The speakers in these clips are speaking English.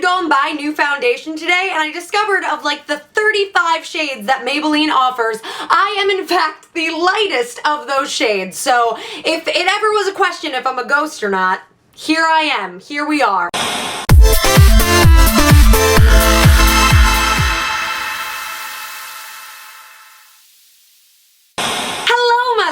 go and buy new foundation today, and I discovered of like the 35 shades that Maybelline offers, I am in fact the lightest of those shades. So if it ever was a question if I'm a ghost or not, here I am. Here we are.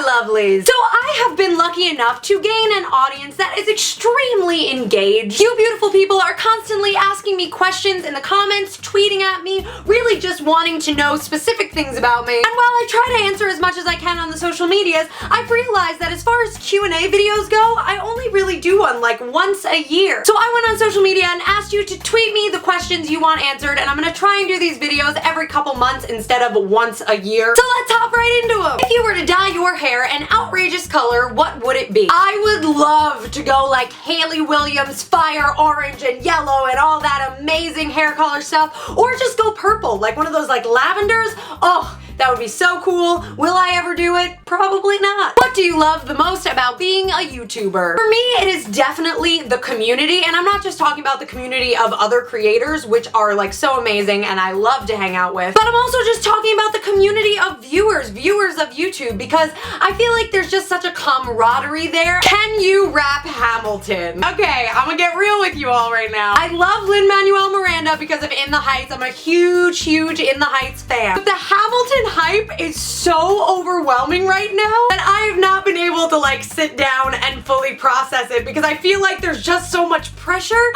Lovelies. So I have been lucky enough to gain an audience that is extremely engaged. You beautiful people are constantly asking me questions in the comments, tweeting at me, really just wanting to know specific things about me. And while I try to answer as much as I can on the social medias, I've realized that as far as Q&A videos go, I only really do one like once a year. So I went on social media and asked you to tweet me the questions you want answered, and I'm gonna try and do these videos every couple months instead of once a year. So let's hop right into them. If you were to dye your hair an outrageous color, what would it be? I would love to go like Hayley Williams, fire orange and yellow and all that amazing hair color stuff, or just go purple, like one of those like lavenders. Oh, that would be so cool. Will I ever do it? Probably not. What do you love the most about being a YouTuber? For me, it is definitely the community, and I'm not just talking about the community of other creators, which are like so amazing and I love to hang out with, but I'm also just talking about the community of viewers of YouTube, because I feel like there's just such a camaraderie there. Can you rap Hamilton? Okay, I'm gonna get real with you all right now. I love Lin-Manuel Miranda because of In the Heights. I'm a huge In the Heights fan. But the Hamilton hype is so overwhelming right now that I have not been able to like sit down and fully process it, because I feel like there's just so much pressure.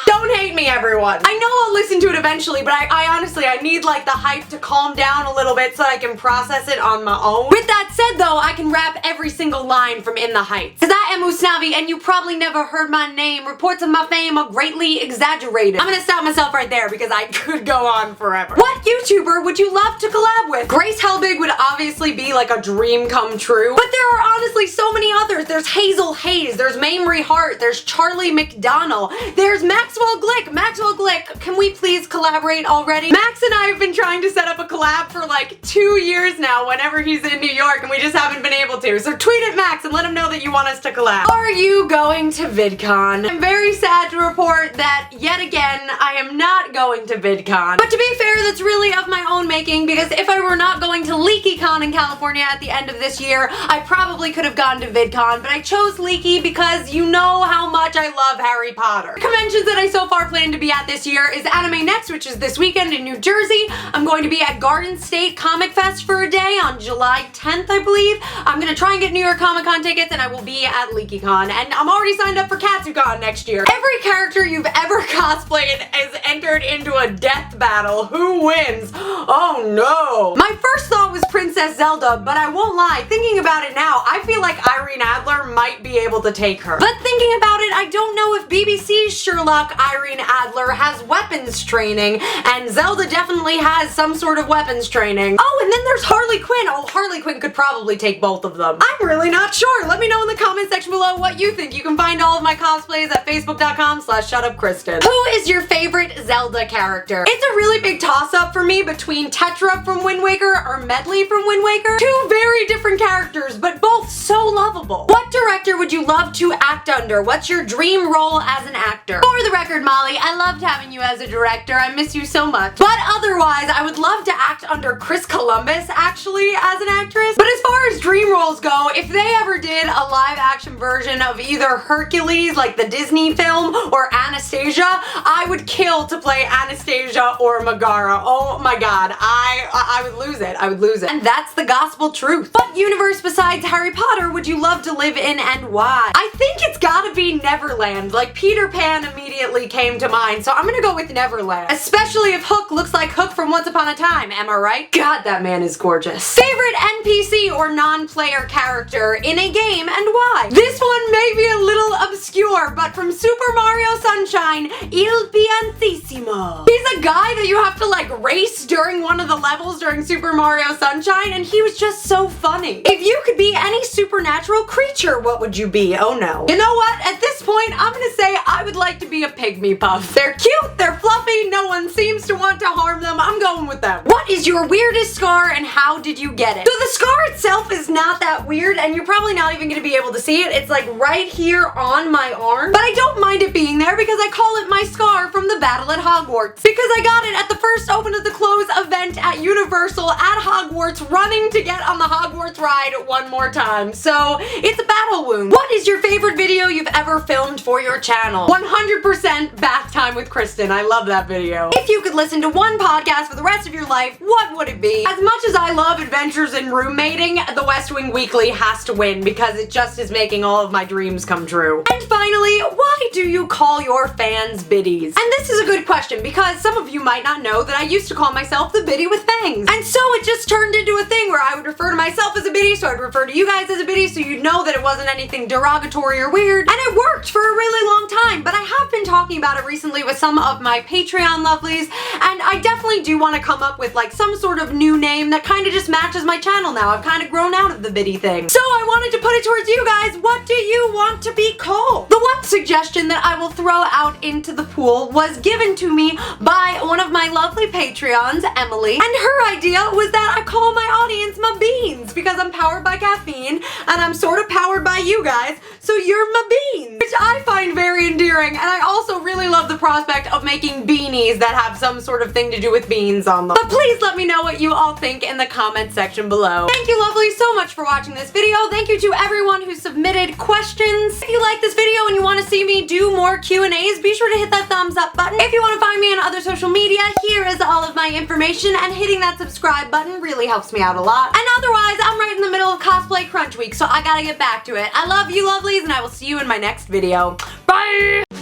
Don't hate me, everyone. I know I'll listen to it eventually, but I honestly, I need like the hype to calm down a little bit so I can process it on my own. With that said though, I can rap every single line from In the Heights. Cause I am Usnavi and you probably never heard my name. Reports of my fame are greatly exaggerated. I'm gonna stop myself right there because I could go on forever. What YouTuber would you love to collab with? Grace Helbig would obviously be like a dream come true, but there are honestly so many others. There's Hazel Hayes, there's Mamrie Hart, there's Charlie McDonnell, there's Maxwell Glick. Maxwell Glick, can we please collaborate already? Max and I have been trying to set up a collab for like 2 years now whenever he's in New York, and we just haven't been able to. So tweet at Max and let him know that you want us to collab. Are you going to VidCon? I'm very sad to report that yet again, I am not going to VidCon. But to be fair, that's really of my own making, because if I were not going to LeakyCon in California at the end of this year, I probably could have gone to VidCon, but I chose Leaky because you know how much I love Harry Potter. The conventions that I so far plan to be at this year is Anime Next, which is this weekend in New Jersey. I'm going to be at Garden State Comic Fest for a day on July 10th, I believe. I'm gonna try and get New York Comic Con tickets, and I will be at LeakyCon, and I'm already signed up for KatsuCon next year. Every character you've ever cosplayed is entered into a death battle. Who wins? Oh no. My first thought was Princess Zelda, but I won't lie, thinking about it now, I feel like Irene Adler might be able to take her. But thinking about it, I don't know if BBC's Sherlock Irene Adler has weapons training, and Zelda definitely has some sort of weapons training. Oh, and then there's Harley Quinn. Oh, Harley Quinn could probably take both of them. I'm really not sure. Let me know in the comment section below what you think. You can find all of my cosplays at facebook.com/shutupkristen. Who is your favorite Zelda character? It's a really big toss-up for me between Tetra from Wind Waker or Medley from Wind Waker. Two very different characters, but both so lovable. What director would you love to act under? What's your dream role as an actor? For the record, Molly, I loved having you as a director. I miss you so much. But otherwise, I would love to act under Chris Columbus, actually, as an actress. But as far as dream roles go, if they ever did a live-action version of either Hercules, like the Disney film, or Anastasia, I would kill to play Anastasia or Megara. Oh my god, I would lose it. I would lose it. And that's the gospel truth. What universe besides Harry Potter would you love to live in, and why? I think it's gotta be Neverland. Like, Peter Pan immediately came to mind, so I'm gonna go with Neverland. Especially if Hook looks like Hook from Once Upon a Time, am I right? God, that man is gorgeous. Favorite NPC or non-player character in a game, and why? This one may be a little obscure, but from Super Mario Sunshine, Il Piantissimo. He's a guy that you have to like race during one of the levels during Super Mario Sunshine, and he was just so funny. If you could be any supernatural creature, what would you be? Oh no. You know what? At this point, I'm gonna say I would like to be a pygmy puff. They're cute, they're fluffy, fluffy, no one seems to want to harm them. I'm going with them. What is your weirdest scar and how did you get it? So the scar itself is not that weird and you're probably not even gonna be able to see it. It's like right here on my arm, but I don't mind it being there because I call it my scar from the battle at Hogwarts. Because I got it at the first open at the close event at Universal at Hogwarts, running to get on the Hogwarts ride one more time. So it's a battle wound. What is your favorite video you've ever filmed for your channel? 100% bath time with Kristen. I love that video. If you could listen to one podcast for the rest of your life, what would it be? As much as I love adventures in roommating, The West Wing Weekly has to win because it just is making all of my dreams come true. And finally, why do you call your fans biddies? And this is a good question because some of you might not know that I used to call myself the biddy with fangs. And so it just turned into a thing where I would refer to myself as a biddy, so I'd refer to you guys as a biddy so you'd know that it wasn't anything derogatory or weird. And it worked for a really long time, but I have been talking about it recently with some of my Patreon lovelies, and I definitely do want to come up with like some sort of new name that kind of just matches my channel now. I've kind of grown out of the biddy thing. So I wanted to put it towards you guys. What do you want to be called? The one suggestion that I will throw out into the pool was given to me by one of my lovely Patreons, Emily, and her idea was that I call my audience my beans because I'm powered by caffeine and I'm sort of powered by you guys, so you're my beans, which I find very endearing, and I also really love the prospect of making beanies that have some sort of thing to do with beans on them. But please let me know what you all think in the comment section below. Thank you lovely so much for watching this video. Thank you to everyone who submitted questions. If you like this video and you want to see me do more Q&As, be sure to hit that thumbs up button. If you want to find me on other social media, here is all of my information, and hitting that subscribe button really helps me out a lot. And otherwise, I'm right in the middle of cosplay crunch week, so I gotta get back to it. I love you lovelies, and I will see you in my next video. Bye!